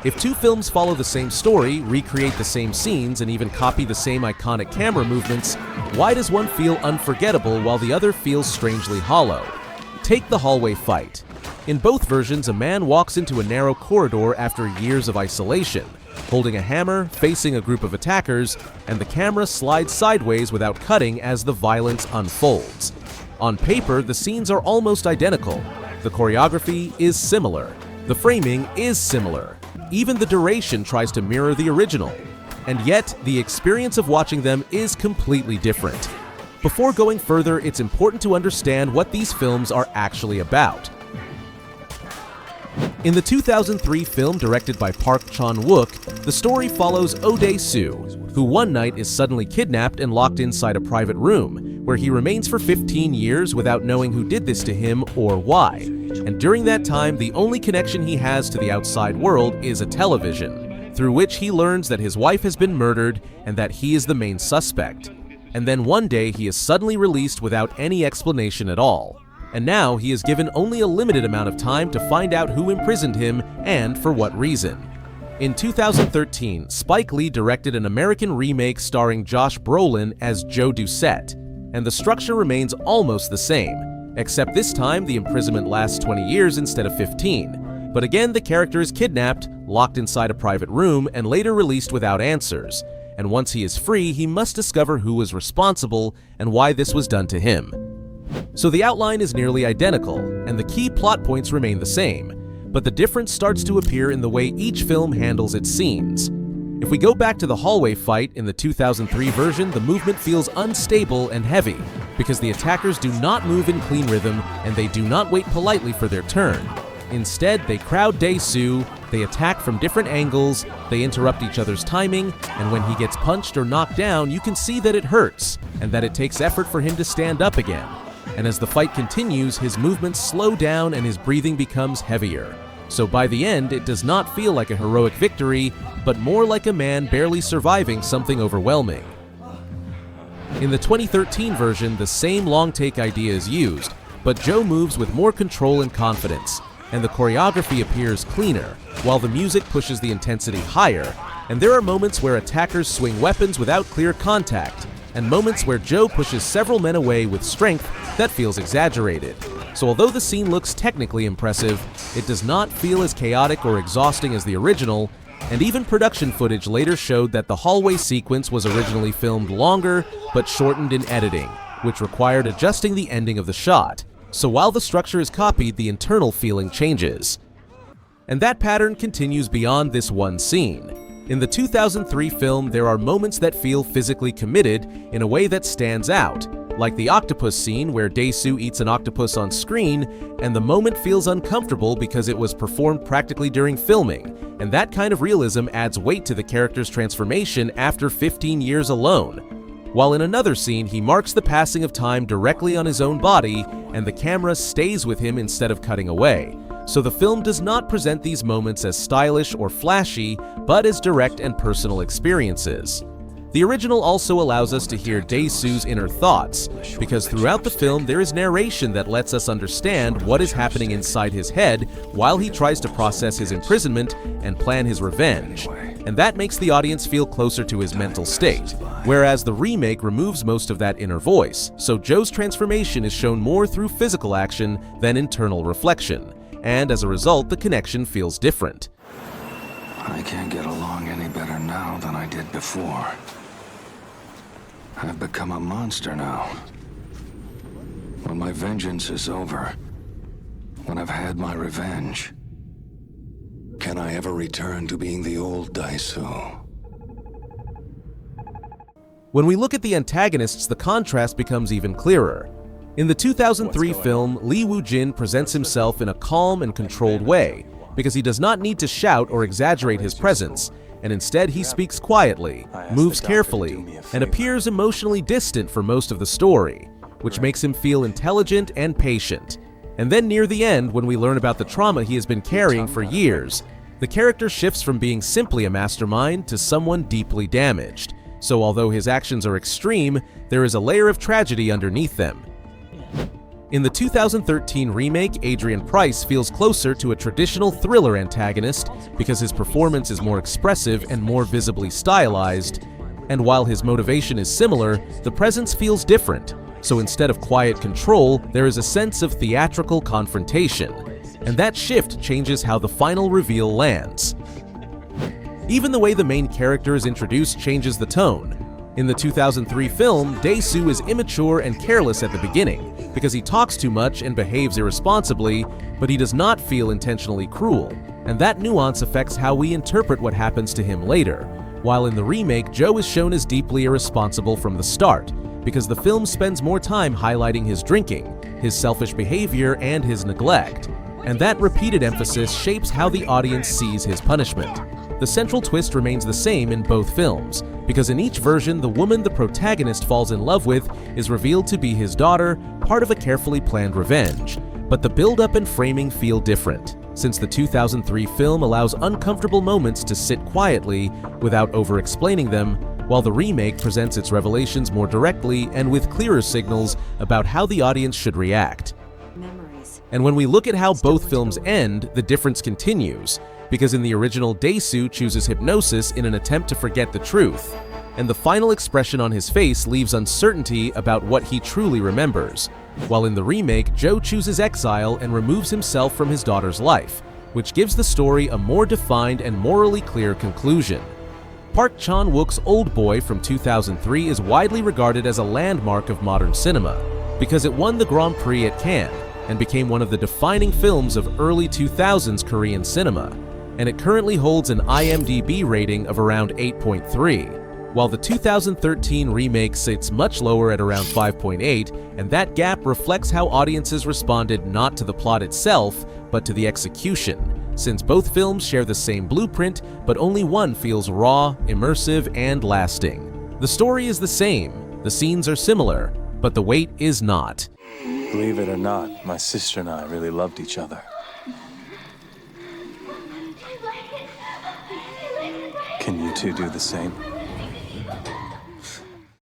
If two films follow the same story, recreate the same scenes, and even copy the same iconic camera movements, why does one feel unforgettable while the other feels strangely hollow? Take the hallway fight. In both versions, a man walks into a narrow corridor after years of isolation, holding a hammer, facing a group of attackers, and the camera slides sideways without cutting as the violence unfolds. On paper, the scenes are almost identical. The choreography is similar. The framing is similar. Even the duration tries to mirror the original. And yet, the experience of watching them is completely different. Before going further, it's important to understand what these films are actually about. In the 2003 film directed by Park Chan-wook, the story follows Dae-soo, who one night is suddenly kidnapped and locked inside a private room, where he remains for 15 years without knowing who did this to him or why. And during that time, the only connection he has to the outside world is a television, through which he learns that his wife has been murdered and that he is the main suspect. And then one day he is suddenly released without any explanation at all. And now he is given only a limited amount of time to find out who imprisoned him and for what reason. In 2013, Spike Lee directed an American remake starring Josh Brolin as Joe Doucette, and the structure remains almost the same, except this time the imprisonment lasts 20 years instead of 15. But again, the character is kidnapped, locked inside a private room, and later released without answers. And once he is free, he must discover who was responsible and why this was done to him. So the outline is nearly identical, and the key plot points remain the same, but the difference starts to appear in the way each film handles its scenes. If we go back to the hallway fight in the 2003 version, the movement feels unstable and heavy, because the attackers do not move in clean rhythm and they do not wait politely for their turn. Instead, they crowd Dae-soo, they attack from different angles, they interrupt each other's timing, and when he gets punched or knocked down, you can see that it hurts, and that it takes effort for him to stand up again. And as the fight continues, his movements slow down and his breathing becomes heavier. So by the end, it does not feel like a heroic victory, but more like a man barely surviving something overwhelming. In the 2013 version, the same long take idea is used, but Joe moves with more control and confidence, and the choreography appears cleaner, while the music pushes the intensity higher, and there are moments where attackers swing weapons without clear contact, and moments where Joe pushes several men away with strength that feels exaggerated. So although the scene looks technically impressive, it does not feel as chaotic or exhausting as the original, and even production footage later showed that the hallway sequence was originally filmed longer but shortened in editing, which required adjusting the ending of the shot. So while the structure is copied, the internal feeling changes. And that pattern continues beyond this one scene. In the 2003 film, there are moments that feel physically committed in a way that stands out, like the octopus scene where Dae-soo eats an octopus on screen, and the moment feels uncomfortable because it was performed practically during filming, and that kind of realism adds weight to the character's transformation after 15 years alone. While in another scene, he marks the passing of time directly on his own body, and the camera stays with him instead of cutting away. So the film does not present these moments as stylish or flashy, but as direct and personal experiences. The original also allows us to hear Dae-soo's inner thoughts, because throughout the film there is narration that lets us understand what is happening inside his head while he tries to process his imprisonment and plan his revenge. And that makes the audience feel closer to his mental state, whereas the remake removes most of that inner voice, so Joe's transformation is shown more through physical action than internal reflection. And as a result, the connection feels different. I can't get along any better now than I did before. I've become a monster now. When my vengeance is over, when I've had my revenge, can I ever return to being the old Dae-soo? When we look at the antagonists, the contrast becomes even clearer. In the 2003 film, Lee Woo-jin presents himself in a calm and controlled way, because he does not need to shout or exaggerate his presence, and instead he speaks quietly, moves carefully, and appears emotionally distant for most of the story, which makes him feel intelligent and patient. And then near the end, when we learn about the trauma he has been carrying for years, the character shifts from being simply a mastermind to someone deeply damaged. So although his actions are extreme, there is a layer of tragedy underneath them. In the 2013 remake, Adrian Price feels closer to a traditional thriller antagonist because his performance is more expressive and more visibly stylized, and while his motivation is similar, the presence feels different. So instead of quiet control, there is a sense of theatrical confrontation, and that shift changes how the final reveal lands. Even the way the main character is introduced changes the tone. In the 2003 film, Dae-soo is immature and careless at the beginning because he talks too much and behaves irresponsibly, but he does not feel intentionally cruel, and that nuance affects how we interpret what happens to him later. While in the remake, Joe is shown as deeply irresponsible from the start because the film spends more time highlighting his drinking, his selfish behavior, and his neglect, and that repeated emphasis shapes how the audience sees his punishment. The central twist remains the same in both films, because in each version, the woman the protagonist falls in love with is revealed to be his daughter, part of a carefully planned revenge. But the build-up and framing feel different, since the 2003 film allows uncomfortable moments to sit quietly without over-explaining them, while the remake presents its revelations more directly and with clearer signals about how the audience should react. And when we look at how both films end, the difference continues, because in the original, Dae-soo chooses hypnosis in an attempt to forget the truth, and the final expression on his face leaves uncertainty about what he truly remembers, while in the remake, Joe chooses exile and removes himself from his daughter's life, which gives the story a more defined and morally clear conclusion. Park Chan-wook's Oldboy from 2003 is widely regarded as a landmark of modern cinema, because it won the Grand Prix at Cannes and became one of the defining films of early 2000s Korean cinema, and it currently holds an IMDb rating of around 8.3, while the 2013 remake sits much lower at around 5.8, and that gap reflects how audiences responded not to the plot itself, but to the execution, since both films share the same blueprint, but only one feels raw, immersive, and lasting. The story is the same, the scenes are similar, but the weight is not. Believe it or not, my sister and I really loved each other. Can you two do the same?